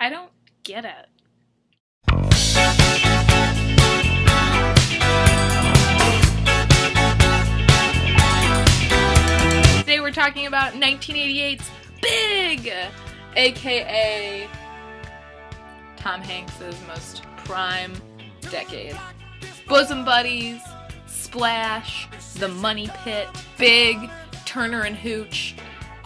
I don't get it. Today we're talking about 1988's Big, aka Tom Hanks' most prime decade. Bosom Buddies, Splash, The Money Pit, Big, Turner and Hooch.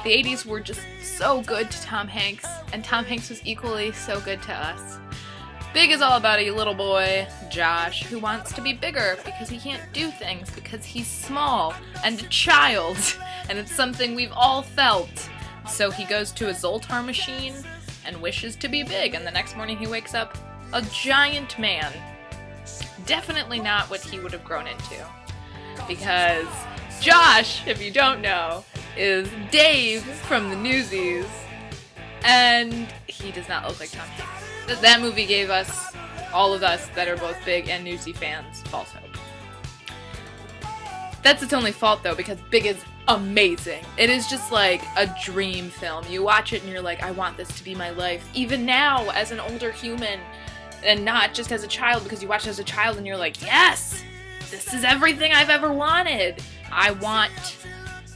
The 80s were just so good to Tom Hanks, and Tom Hanks was equally so good to us. Big is all about a little boy, Josh, who wants to be bigger because he can't do things because he's small and a child, and it's something we've all felt. So he goes to a Zoltar machine and wishes to be big, and the next morning he wakes up a giant man. Definitely not what he would have grown into. Because Josh, if you don't know, is Dave from the Newsies, and he does not look like Tom Hanks. That movie gave us, all of us that are both Big and Newsy fans, false hope. That's its only fault though, because Big is amazing. It is just like a dream film. You watch it and you're like, I want this to be my life. Even now, as an older human, and not just as a child, because you watch it as a child and you're like, yes! This is everything I've ever wanted. I want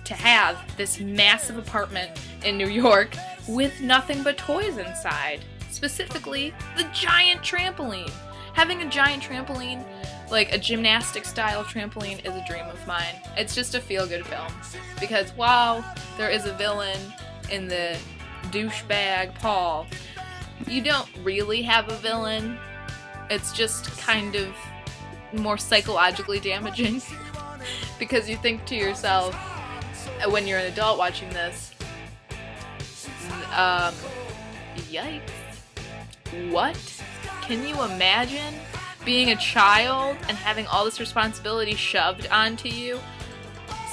to have this massive apartment in New York with nothing but toys inside. Specifically, the giant trampoline. Having a giant trampoline, like a gymnastic style trampoline, is a dream of mine. It's just a feel-good film. Because while there is a villain in the douchebag Paul, you don't really have a villain. It's just kind of more psychologically damaging. Because you think to yourself, when you're an adult watching this, yikes. What? Can you imagine being a child and having all this responsibility shoved onto you?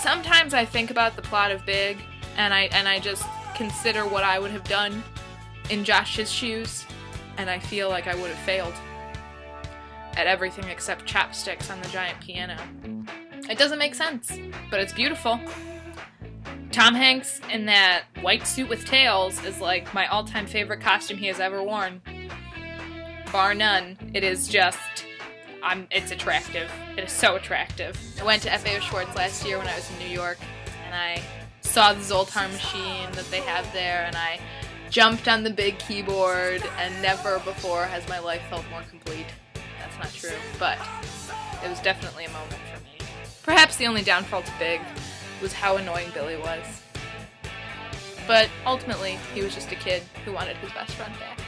Sometimes I think about the plot of Big, and I just consider what I would have done in Josh's shoes, and I feel like I would have failed at everything except chopsticks on the giant piano. It doesn't make sense, but it's beautiful. Tom Hanks in that white suit with tails is like my all-time favorite costume he has ever worn. Bar none. It is just, it's attractive. It is so attractive. I went to FAO Schwartz last year when I was in New York, and I saw the Zoltar machine that they have there, and I jumped on the big keyboard, and never before has my life felt more complete. That's not true, but it was definitely a moment for me. Perhaps the only downfall to Big was how annoying Billy was. But ultimately, he was just a kid who wanted his best friend back.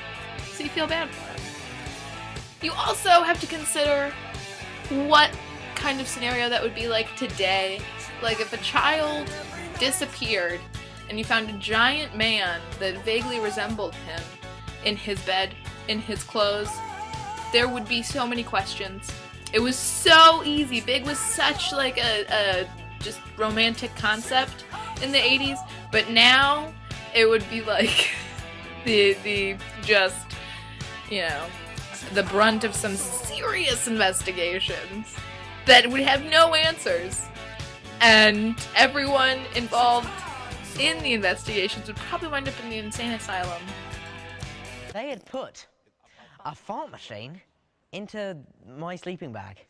So you feel bad for him. You also have to consider what kind of scenario that would be like today. Like if a child disappeared and you found a giant man that vaguely resembled him in his bed, in his clothes, there would be so many questions. It was so easy. Big was such like a just romantic concept in the 80s, but now it would be like the just, you know, the brunt of some serious investigations that would have no answers, and everyone involved in the investigations would probably wind up in the insane asylum. They had put a fart machine into my sleeping bag.